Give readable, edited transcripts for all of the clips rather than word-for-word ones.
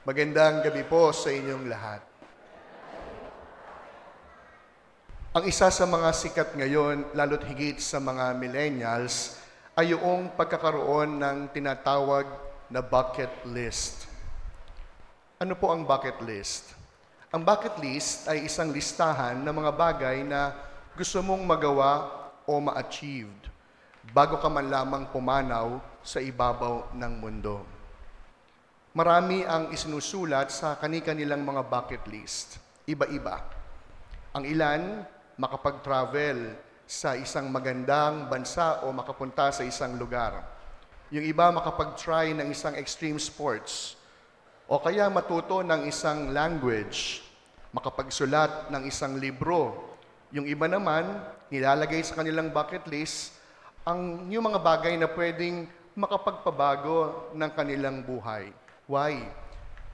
Magandang gabi po sa inyong lahat. Ang isa sa mga sikat ngayon, lalo't higit sa mga millennials, ay yung pagkakaroon ng tinatawag na bucket list. Ano po ang bucket list? Ang bucket list ay isang listahan ng mga bagay na gusto mong magawa o ma-achieved bago ka man lamang pumanaw sa ibabaw ng mundo. Marami ang isinusulat sa kani-kanilang mga bucket list. Iba-iba. Ang ilan, makapag-travel sa isang magandang bansa o makapunta sa isang lugar. Yung iba, makapag-try ng isang extreme sports. O kaya matuto ng isang language. Makapagsulat ng isang libro. Yung iba naman, nilalagay sa kanilang bucket list yung mga bagay na pwedeng makapagpabago ng kanilang buhay. Why?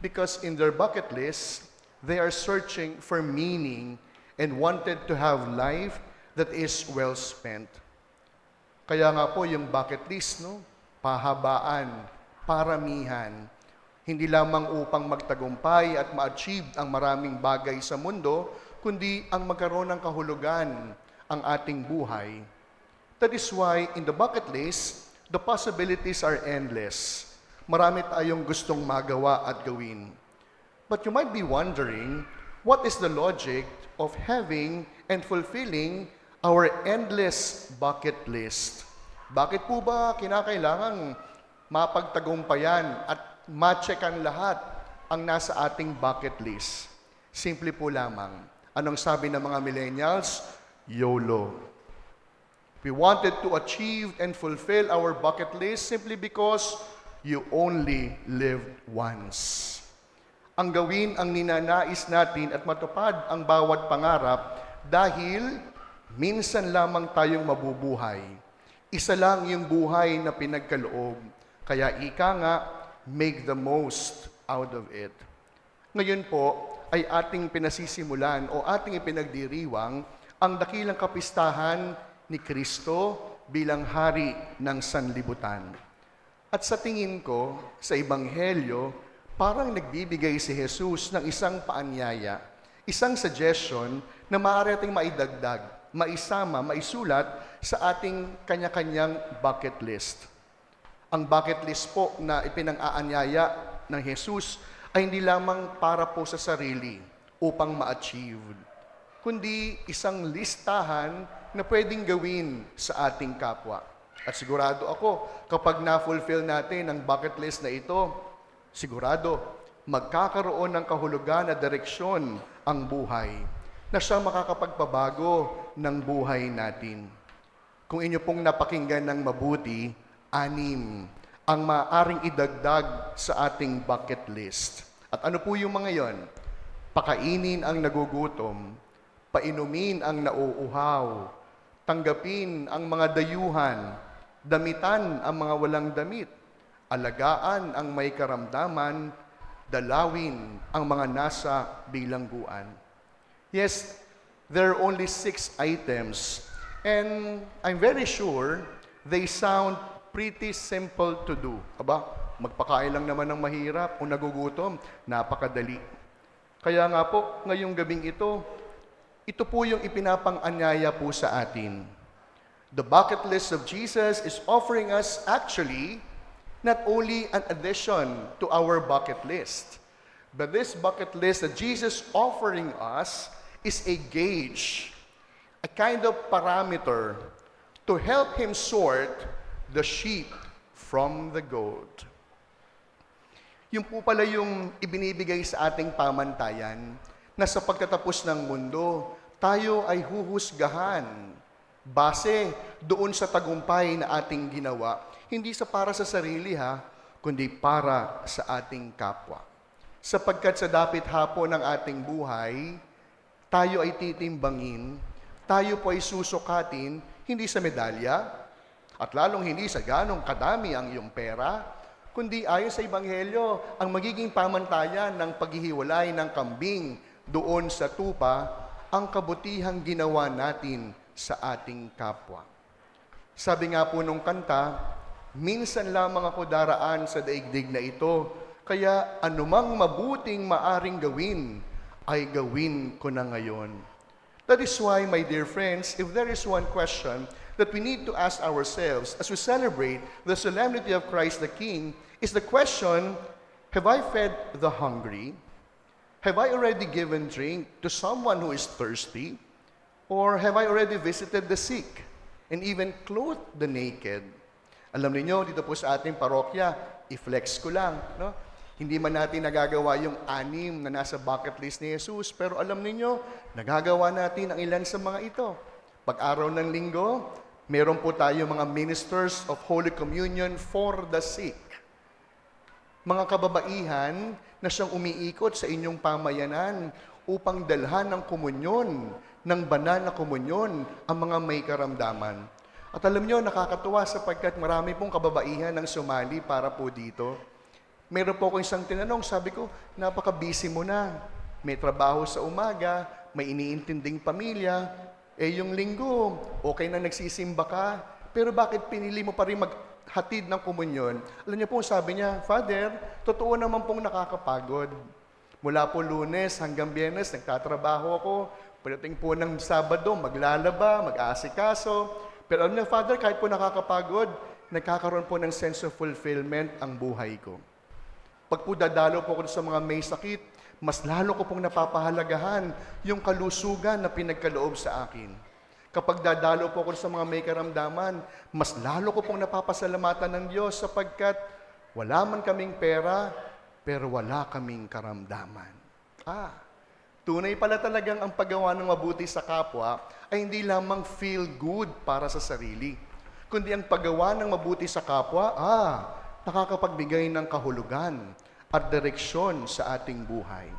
Because in their bucket list, they are searching for meaning and wanted to have life that is well spent. Kaya nga po yung bucket list, pahabaan, paramihan, hindi lamang upang magtagumpay at ma-achieve ang maraming bagay sa mundo, kundi ang magkaroon ng kahulugan ang ating buhay. That is why in the bucket list, the possibilities are endless. Marami tayong gustong magawa at gawin. But you might be wondering, what is the logic of having and fulfilling our endless bucket list? Bakit po ba kinakailangang mapagtagumpayan at ma-checkan lahat ang nasa ating bucket list? Simple po lamang. Anong sabi ng mga millennials? YOLO. We wanted to achieve and fulfill our bucket list simply because you only live once. Ang gawin ang ninanais natin at matupad ang bawat pangarap dahil minsan lamang tayong mabubuhay. Isa lang yung buhay na pinagkaloob. Kaya ika nga, make the most out of it. Ngayon po ay ating pinasisimulan o ating ipinagdiriwang ang dakilang kapistahan ni Kristo bilang hari ng sanlibutan. At sa tingin ko, sa Ebanghelyo, parang nagbibigay si Jesus ng isang paanyaya, isang suggestion na maaari ating maidagdag, maisama, maisulat sa ating kanya-kanyang bucket list. Ang bucket list po na ipinang-aanyaya ng Jesus ay hindi lamang para po sa sarili upang ma-achieve, kundi isang listahan na pwedeng gawin sa ating kapwa. At sigurado ako, kapag na-fulfill natin ang bucket list na ito, sigurado, magkakaroon ng kahulugan at direksyon ang buhay na siyang makakapagpabago ng buhay natin. Kung inyo pong napakinggan ng mabuti, 6 ang maaring idagdag sa ating bucket list. At ano po yung mga yon? Pakainin ang nagugutom, painumin ang nauuhaw, tanggapin ang mga dayuhan, damitan ang mga walang damit, alagaan ang may karamdaman, dalawin ang mga nasa bilangguan. Yes, there are only 6 items, and I'm very sure they sound pretty simple to do. Aba, magpakain lang naman ng mahirap kung nagugutom, napakadali. Kaya nga po, ngayong gabing ito po yung ipinapang-anyaya po sa atin. The bucket list of Jesus is offering us actually not only an addition to our bucket list, but this bucket list that Jesus offering us is a gauge, a kind of parameter to help Him sort the sheep from the goat. Yung po pala yung ibinibigay sa ating pamantayan na sa pagtatapos ng mundo, tayo ay huhusgahan base doon sa tagumpay na ating ginawa, hindi para sa sarili kundi para sa ating kapwa. Sapagkat sa dapit hapon ng ating buhay, tayo ay titimbangin, tayo po ay susukatin, hindi sa medalya, at lalong hindi sa ganong kadami ang iyong pera, kundi ayon sa Ebanghelyo, ang magiging pamantayan ng paghihiwalay ng kambing doon sa tupa, ang kabutihang ginawa natin sa ating kapwa. Sabi nga po nung kanta, minsan lamang ako daraan sa daigdig na ito Kaya anumang mabuting maaring gawin, ay gawin ko na ngayon. That is why, my dear friends, if there is one question that we need to ask ourselves as we celebrate the solemnity of Christ the King, is the question, have I fed the hungry? Have I already given drink to someone who is thirsty? Or have I already visited the sick and even clothed the naked? Alam niyo dito po sa ating parokya, i-flex ko lang, no? Hindi man natin nagagawa yung 6 na nasa bucket list ni Jesus, pero alam niyo nagagawa natin ang ilan sa mga ito. Pag-araw ng linggo, meron po tayo mga ministers of Holy Communion for the sick. Mga kababaihan na siyang umiikot sa inyong pamayanan upang dalhan ng komunyon, ng banal na komunyon, ang mga may karamdaman. At alam niyo, nakakatuwa sapagkat marami pong kababaihan ang sumali para po dito. Meron po ako isang tinanong, sabi ko, napaka-busy mo na. May trabaho sa umaga, may iniintinding pamilya, yung linggo, okay na nagsisimba ka, pero bakit pinili mo pa rin maghatid ng komunyon? Alam niyo po, sabi niya, Father, totoo naman pong nakakapagod. Mula po Lunes hanggang Biyernes, nagtatrabaho ako. Pagdating po ng Sabado, maglalaba, mag-aasikaso. Pero alam niyo, Father, kahit po nakakapagod, nagkakaroon po ng sense of fulfillment ang buhay ko. Pag po dadalo po ako sa mga may sakit, mas lalo ko pong napapahalagahan yung kalusugan na pinagkaloob sa akin. Kapag dadalo po ako sa mga may karamdaman, mas lalo ko pong napapasalamatan ng Diyos sapagkat wala man kaming pera, pero wala kaming karamdaman. Tunay pala talagang ang paggawa ng mabuti sa kapwa ay hindi lamang feel good para sa sarili, kundi ang paggawa ng mabuti sa kapwa, nakakapagbigay ng kahulugan at direksyon sa ating buhay.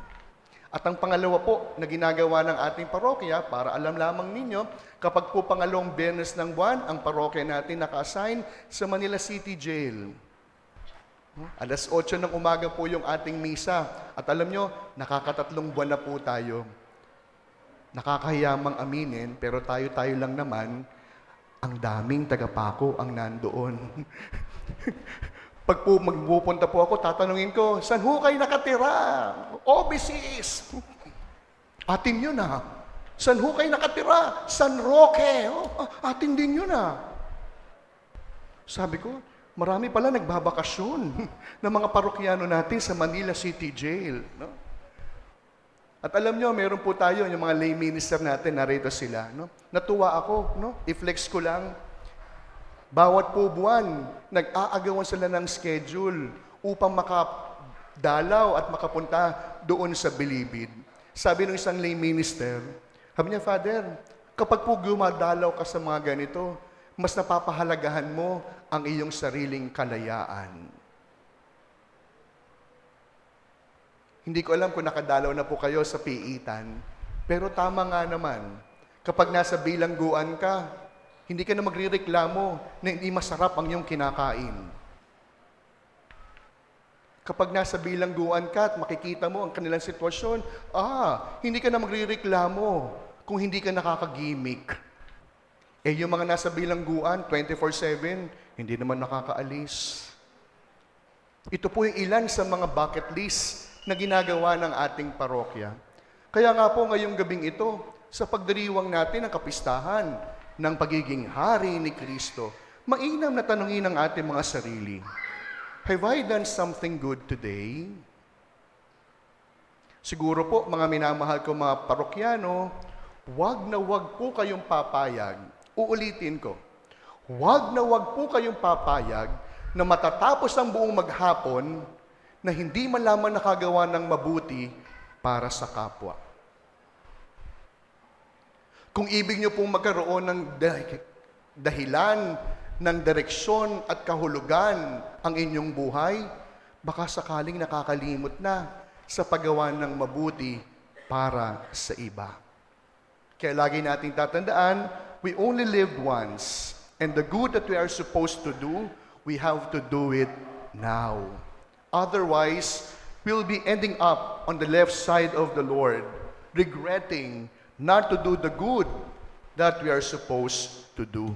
At ang pangalawa po na ginagawa ng ating parokya, para alam lamang ninyo, kapag po pangalawang Biyernes ng buwan, ang parokya natin naka-assign sa Manila City Jail. Alas 8 ng umaga po yung ating misa. At alam nyo, nakakatatlong buwan na po tayo. Nakakahiyamang aminin, pero tayo-tayo lang naman, ang daming tagapako ang nandoon. Pag po magpupunta po ako, tatanungin ko, saan ho kayo nakatira? OBCs. Atin yun Saan ho kayo nakatira? San Roque. Atin din yun Sabi ko, marami pala nagbabakasyon ng mga parokyano natin sa Manila City Jail. No? At alam nyo, meron po tayo, yung mga lay minister natin, narito sila. No? Natuwa ako, no? I-flex ko lang. Bawat po buwan, nag-aagawan sila ng schedule upang makadalaw at makapunta doon sa Bilibid. Sabi ng isang lay minister, sabi niya, Father, kapag po gumadalaw ka sa mga ganito, mas napapahalagahan mo ang iyong sariling kalayaan. Hindi ko alam kung nakadalaw na po kayo sa piitan, pero tama nga naman, kapag nasa bilangguan ka, hindi ka na magrereklamo na hindi masarap ang iyong kinakain. Kapag nasa bilangguan ka at makikita mo ang kanilang sitwasyon, hindi ka na magrereklamo kung hindi ka nakakagimik. Yung mga nasa bilangguan, 24/7, hindi naman nakakaalis. Ito po yung ilan sa mga bucket list na ginagawa ng ating parokya. Kaya nga po ngayong gabing ito, sa pagdiriwang natin ng kapistahan ng pagiging hari ni Kristo, mainam na tanungin ang ating mga sarili, have I done something good today? Siguro po, mga minamahal ko mga parokyano, wag na wag po kayong papayag, uulitin ko, wag na wag po kayong papayag na matatapos ang buong maghapon na hindi man lamang nakagawa ng mabuti para sa kapwa. Kung ibig niyo pong magkaroon ng dahilan, ng direksyon at kahulugan ang inyong buhay, baka sakaling nakakalimot na sa paggawa ng mabuti para sa iba. Kaya lagi nating tatandaan, we only live once, and the good that we are supposed to do, we have to do it now. Otherwise, we'll be ending up on the left side of the Lord, regretting not to do the good that we are supposed to do.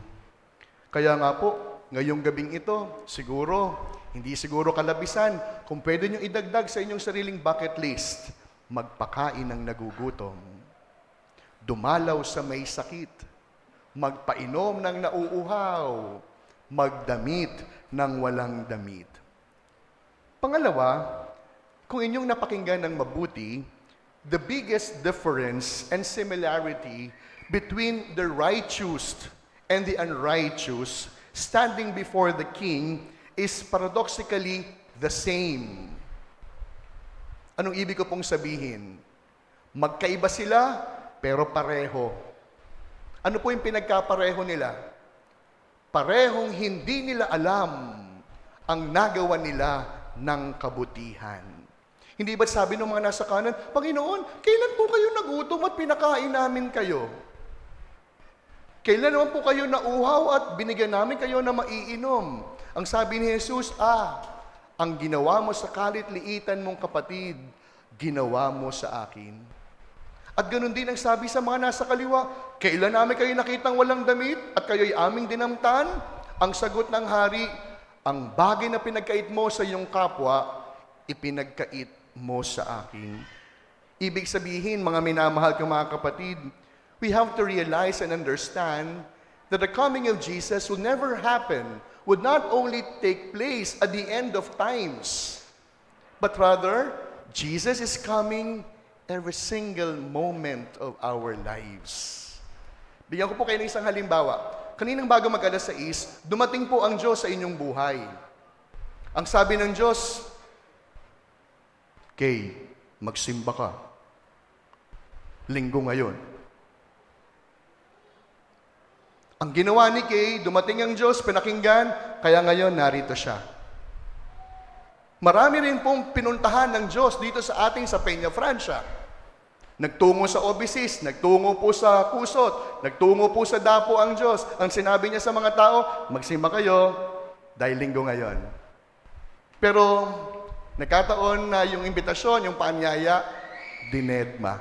Kaya nga po, ngayong gabing ito, siguro, Hindi siguro kalabisan. Kung pwede nyo idagdag sa inyong sariling bucket list, magpakain ng nagugutom, dumalaw sa may sakit, magpainom ng nauuhaw, magdamit ng walang damit. Pangalawa, kung inyong napakinggan ng mabuti, the biggest difference and similarity between the righteous and the unrighteous standing before the king is paradoxically the same. Anong ibig ko pong sabihin? Magkaiba sila, pero pareho. Ano po yung pinagkapareho nila? Parehong hindi nila alam ang nagawa nila ng kabutihan. Hindi ba't sabi ng mga nasa kanan, Panginoon, kailan po kayo nagutom at pinakain namin kayo? Kailan naman po kayo nauhaw at binigyan namin kayo na maiinom? Ang sabi ni Jesus, ang ginawa mo sa kalit-liitan mong kapatid, ginawa mo sa akin. At ganoon din ang sabi sa mga nasa kaliwa, kailan namin kayo nakitang walang damit at kayo'y aming dinamtan? Ang sagot ng hari, ang bagay na pinagkait mo sa iyong kapwa, ipinagkait mo sa akin. Ibig sabihin, mga minamahal kong mga kapatid, we have to realize and understand that the coming of Jesus will never happen, would not only take place at the end of times, but rather, Jesus is coming every single moment of our lives. Bigyan ko po kayo ng isang halimbawa. Kaninang bago mag-alas 6, dumating po ang Diyos sa inyong buhay. Ang sabi ng Diyos, Kay, magsimba ka. Linggo ngayon. Ang ginawa ni Kay, dumating ang Diyos, pinakinggan, kaya ngayon narito siya. Marami rin pong pinuntahan ng Diyos dito sa ating sa Peña Francia. Nagtungo sa Obisis, nagtungo po sa Kusot, nagtungo po sa Dapo ang Diyos. Ang sinabi niya sa mga tao, magsimba kayo dahil linggo ngayon. Pero nagkataon na yung imbitasyon, yung paanyaya, dinedma.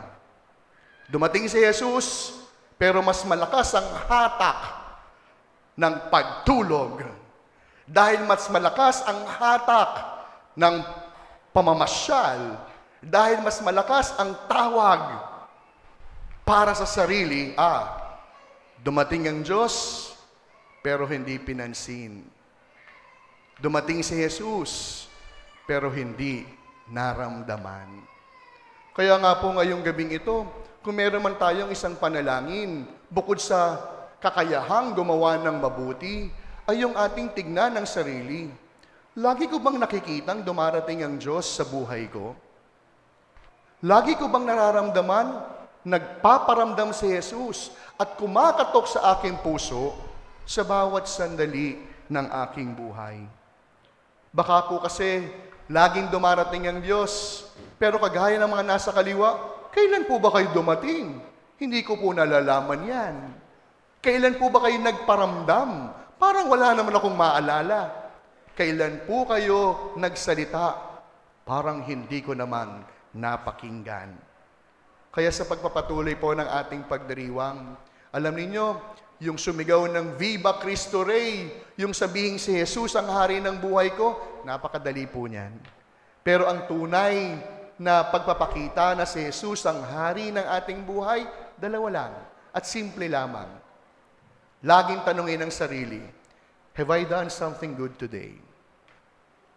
Dumating si Jesus, pero mas malakas ang hatak ng pagtulog. Dahil mas malakas ang hatak ng pamamasyal, dahil mas malakas ang tawag para sa sarili, dumating ang Diyos, pero hindi pinansin. Dumating si Jesus, pero hindi naramdaman. Kaya nga po ngayong gabing ito, kung meron man tayong isang panalangin, bukod sa kakayahang gumawa ng mabuti, ay yung ating tignan ng sarili. Lagi ko bang nakikitang dumarating ang Diyos sa buhay ko? Lagi ko bang nararamdaman, nagpaparamdam si Jesus at kumakatok sa aking puso sa bawat sandali ng aking buhay? Baka po kasi laging dumarating ang Diyos, pero kagaya ng mga nasa kaliwa, kailan po ba kayo dumating? Hindi ko po nalalaman yan. Kailan po ba kayo nagparamdam? Parang wala naman akong maalala. Kailan po kayo nagsalita? Parang hindi ko naman napakinggan. Kaya sa pagpapatuloy po ng ating pagdiriwang, alam ninyo, yung sumigaw ng Viva Cristo Rey, yung sabihing si Jesus ang hari ng buhay ko, napakadali po niyan. Pero ang tunay na pagpapakita na si Jesus ang hari ng ating buhay, dalawa lang at simple lamang. Laging tanungin ang sarili, have I done something good today?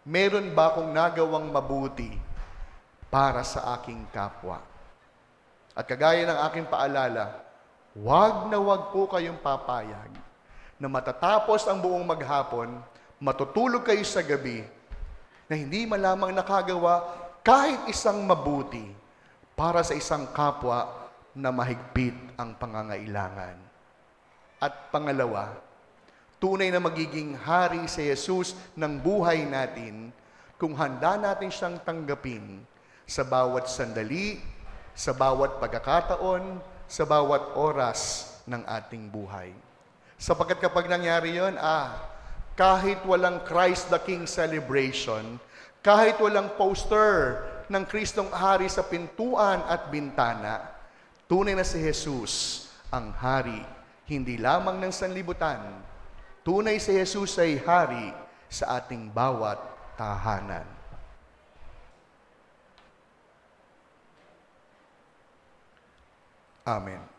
Meron ba akong nagawang mabuti para sa aking kapwa? At kagaya ng aking paalala, wag na wag po kayong papayag na matatapos ang buong maghapon, matutulog kayo sa gabi, na hindi malamang nakagawa kahit isang mabuti para sa isang kapwa na mahigpit ang pangangailangan. At pangalawa, tunay na magiging hari si Jesus ng buhay natin kung handa natin siyang tanggapin sa bawat sandali, sa bawat pagkakataon, sa bawat oras ng ating buhay. Sapagkat kapag nangyari yun, kahit walang Christ the King celebration, kahit walang poster ng Kristong Hari sa pintuan at bintana, tunay na si Jesus ang hari, hindi lamang ng sanlibutan. Tunay si Jesus ay hari sa ating bawat tahanan. Amen.